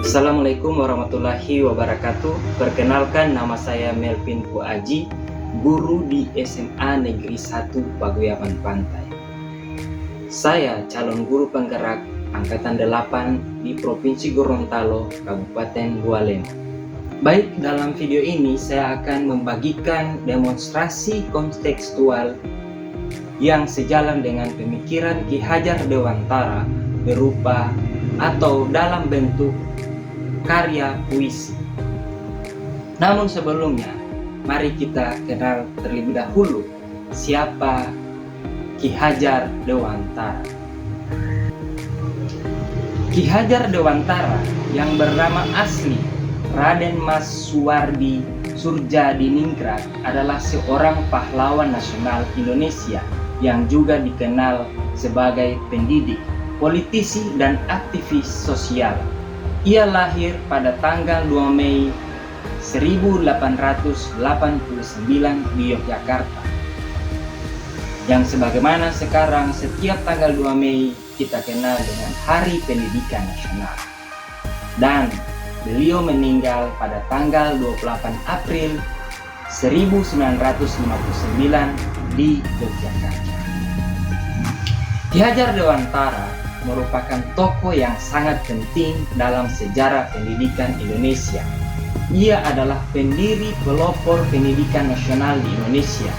Assalamualaikum warahmatullahi wabarakatuh. Perkenalkan, nama saya Melvin Puaji, guru di SMA Negeri 1 Paguyuban Pantai. Saya calon guru penggerak Angkatan 8 di Provinsi Gorontalo, Kabupaten Bualem. Baik, dalam video ini saya akan membagikan demonstrasi kontekstual yang sejalan dengan pemikiran Ki Hajar Dewantara berupa atau dalam bentuk karya puisi. Namun sebelumnya, mari kita kenal terlebih dahulu siapa Ki Hajar Dewantara. Ki Hajar Dewantara yang bernama asli Raden Mas Suwardi Surjadiningrat adalah seorang pahlawan nasional Indonesia yang juga dikenal sebagai pendidik, politisi, dan aktivis sosial. Ia lahir pada tanggal 2 Mei 1889 di Yogyakarta. Yang sebagaimana sekarang setiap tanggal 2 Mei kita kenal dengan Hari Pendidikan Nasional. Dan beliau meninggal pada tanggal 28 April 1959 di Yogyakarta. Ki Hajar Dewantara merupakan tokoh yang sangat penting dalam sejarah pendidikan Indonesia. Ia adalah pendiri pelopor pendidikan nasional di Indonesia.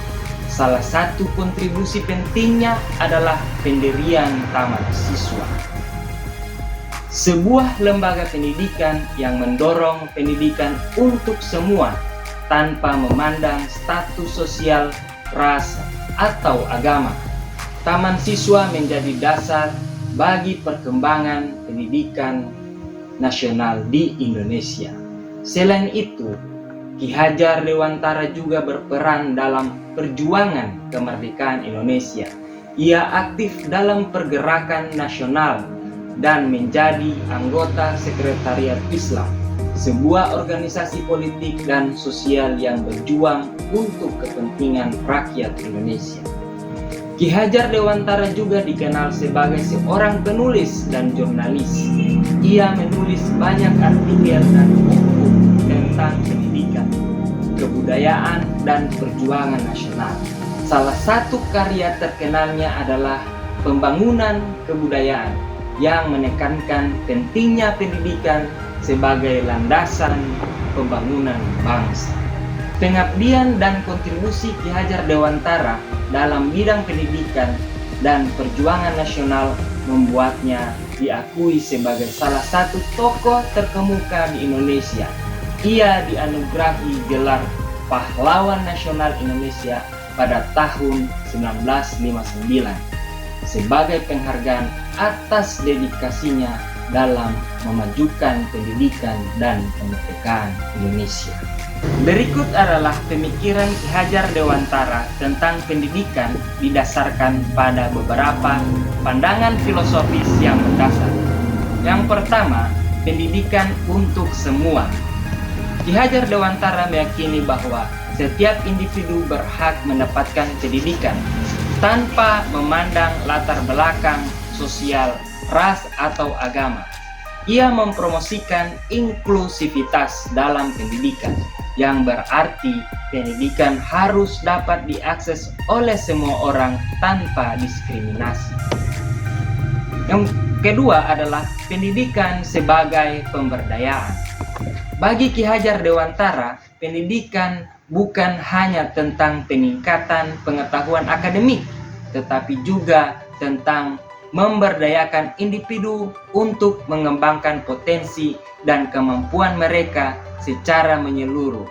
Salah satu kontribusi pentingnya adalah pendirian Taman Siswa, sebuah lembaga pendidikan yang mendorong pendidikan untuk semua tanpa memandang status sosial, ras, atau agama. Taman Siswa menjadi dasar bagi perkembangan pendidikan nasional di Indonesia. Selain itu, Ki Hajar Dewantara juga berperan dalam perjuangan kemerdekaan Indonesia. Ia aktif dalam pergerakan nasional dan menjadi anggota Sekretariat Islam, sebuah organisasi politik dan sosial yang berjuang untuk kepentingan rakyat Indonesia. Ki Hajar Dewantara juga dikenal sebagai seorang penulis dan jurnalis. Ia menulis banyak artikel dan buku tentang pendidikan, kebudayaan, dan perjuangan nasional. Salah satu karya terkenalnya adalah Pembangunan Kebudayaan yang menekankan pentingnya pendidikan sebagai landasan pembangunan bangsa. Pengabdian dan kontribusi Ki Hajar Dewantara dalam bidang pendidikan dan perjuangan nasional membuatnya diakui sebagai salah satu tokoh terkemuka di Indonesia. Ia dianugerahi gelar Pahlawan Nasional Indonesia pada tahun 1959 sebagai penghargaan atas dedikasinya dalam memajukan pendidikan dan kemerdekaan Indonesia. Berikut adalah pemikiran Ki Hajar Dewantara tentang pendidikan didasarkan pada beberapa pandangan filosofis yang mendasar. Yang pertama, pendidikan untuk semua. Ki Hajar Dewantara meyakini bahwa setiap individu berhak mendapatkan pendidikan tanpa memandang latar belakang sosial, ras, atau agama. Ia mempromosikan inklusivitas dalam pendidikan, yang berarti pendidikan harus dapat diakses oleh semua orang tanpa diskriminasi. Yang kedua adalah pendidikan sebagai pemberdayaan. Bagi Ki Hajar Dewantara, pendidikan bukan hanya tentang peningkatan pengetahuan akademik, tetapi juga tentang memberdayakan individu untuk mengembangkan potensi dan kemampuan mereka secara menyeluruh.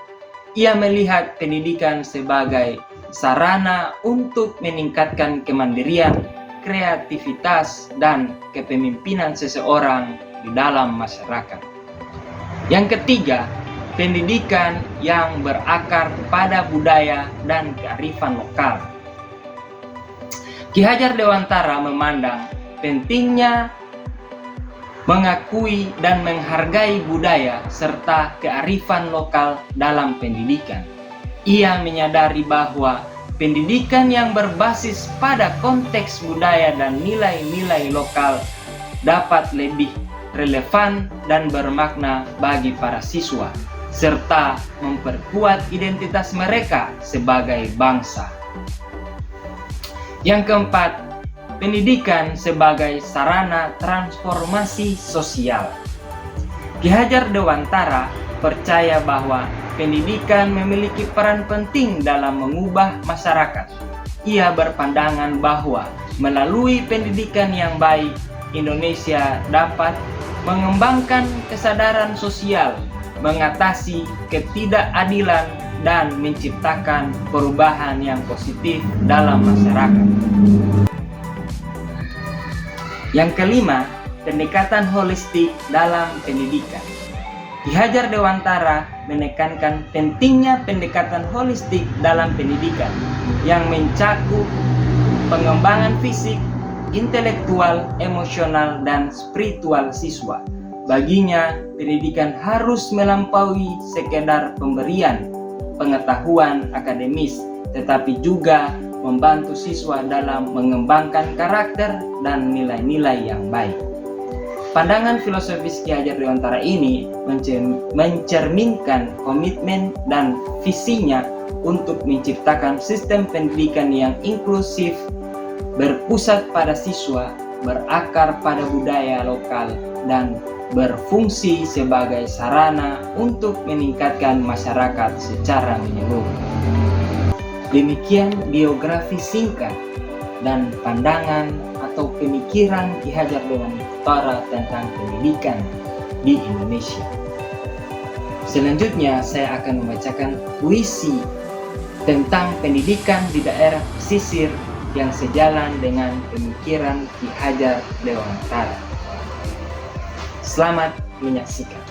Ia melihat pendidikan sebagai sarana untuk meningkatkan kemandirian, kreativitas, dan kepemimpinan seseorang di dalam masyarakat. Yang ketiga, pendidikan yang berakar pada budaya dan kearifan lokal. Ki Hajar Dewantara memandang pentingnya mengakui dan menghargai budaya serta kearifan lokal dalam pendidikan. Ia menyadari bahwa pendidikan yang berbasis pada konteks budaya dan nilai-nilai lokal dapat lebih relevan, dan bermakna bagi para siswa, serta memperkuat identitas mereka sebagai bangsa. Yang keempat, pendidikan sebagai sarana transformasi sosial. Ki Hajar Dewantara percaya bahwa pendidikan memiliki peran penting dalam mengubah masyarakat. Ia berpandangan bahwa melalui pendidikan yang baik, Indonesia dapat mengembangkan kesadaran sosial, mengatasi ketidakadilan, dan menciptakan perubahan yang positif dalam masyarakat. Yang kelima, pendekatan holistik dalam pendidikan. Ki Hajar Dewantara menekankan pentingnya pendekatan holistik dalam pendidikan yang mencakup pengembangan fisik, intelektual, emosional, dan spiritual siswa. Baginya, pendidikan harus melampaui sekedar pemberian pengetahuan akademis, tetapi juga membantu siswa dalam mengembangkan karakter dan nilai-nilai yang baik. Pandangan filosofis Ki Hajar Dewantara ini mencerminkan komitmen dan visinya untuk menciptakan sistem pendidikan yang inklusif, berpusat pada siswa, berakar pada budaya lokal, dan berfungsi sebagai sarana untuk meningkatkan masyarakat secara menyeluruh. Demikian biografi singkat dan pandangan atau pemikiran Ki Hajar Dewantara tentang pendidikan di Indonesia. Selanjutnya saya akan membacakan puisi tentang pendidikan di daerah pesisir yang sejalan dengan pemikiran Ki Hajar Dewantara. Selamat menyaksikan.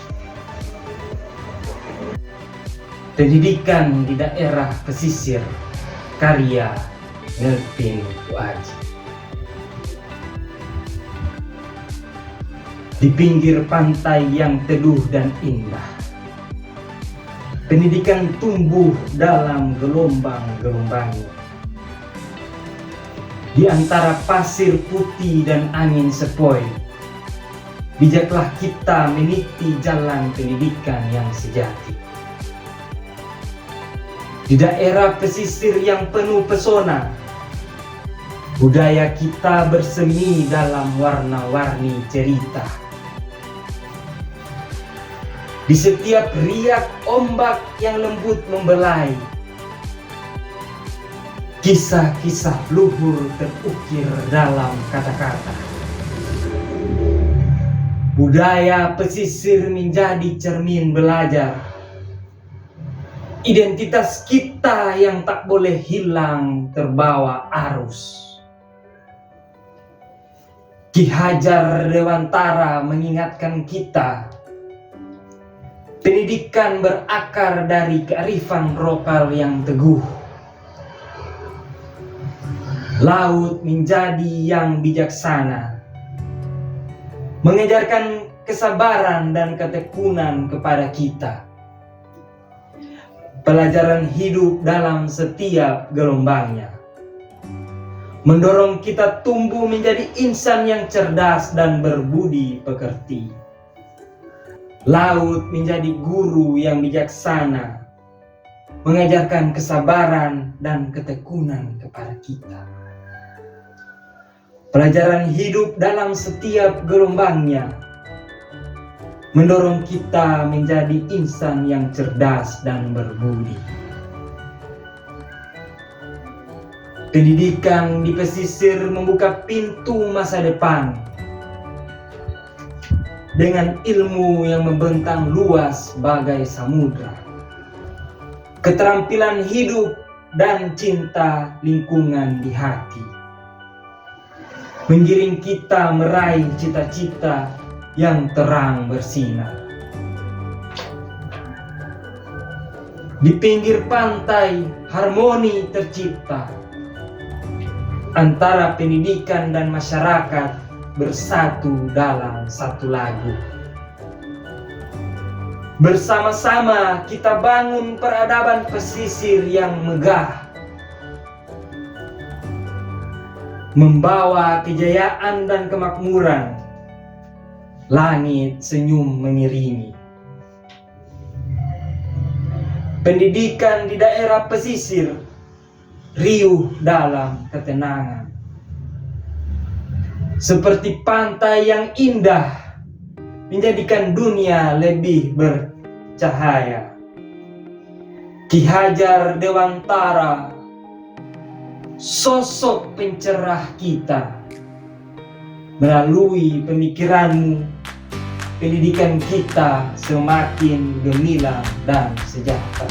Pendidikan di daerah pesisir, karya Nelpin Uaji. Di pinggir pantai yang teduh dan indah, pendidikan tumbuh dalam gelombang-gelombangnya. Di antara pasir putih dan angin sepoi, bijaklah kita meniti jalan pendidikan yang sejati. Di daerah pesisir yang penuh pesona, budaya kita bersemi dalam warna-warni cerita. Di setiap riak ombak yang lembut membelai, kisah-kisah luhur terukir dalam kata-kata. Budaya pesisir menjadi cermin belajar identitas kita yang tak boleh hilang terbawa arus. Ki Hajar Dewantara mengingatkan kita, pendidikan berakar dari kearifan lokal yang teguh. Laut menjadi yang bijaksana, mengajarkan kesabaran dan ketekunan kepada kita. Pelajaran hidup dalam setiap gelombangnya, mendorong kita tumbuh menjadi insan yang cerdas dan berbudi pekerti. Laut menjadi guru yang bijaksana, mengajarkan kesabaran dan ketekunan kepada kita. Pelajaran hidup dalam setiap gelombangnya mendorong kita menjadi insan yang cerdas dan berbudi. Pendidikan di pesisir membuka pintu masa depan dengan ilmu yang membentang luas bagai samudra. Keterampilan hidup dan cinta lingkungan di hati menggiring kita meraih cita-cita yang terang bersinar. Di pinggir pantai harmoni tercipta antara pendidikan dan masyarakat bersatu dalam satu lagu. Bersama-sama kita bangun peradaban pesisir yang megah, membawa kejayaan dan kemakmuran langit senyum mengiringi. Pendidikan di daerah pesisir riuh dalam ketenangan. Seperti pantai yang indah menjadikan dunia lebih bercahaya. Ki Hajar Dewantara, sosok pencerah kita. Melalui pemikiranmu, pendidikan kita semakin gemilang dan sejahtera.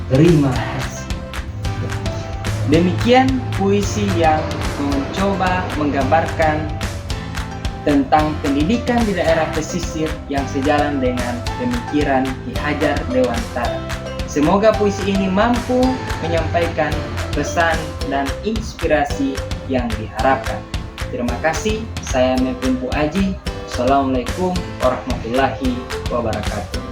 Terima kasih. Demikian puisi yang mencoba menggambarkan tentang pendidikan di daerah pesisir yang sejalan dengan pemikiran Ki Hajar Dewantara. Semoga puisi ini mampu menyampaikan pesan dan inspirasi yang diharapkan. Terima kasih, saya Mepin Puaji. Assalamualaikum warahmatullahi wabarakatuh.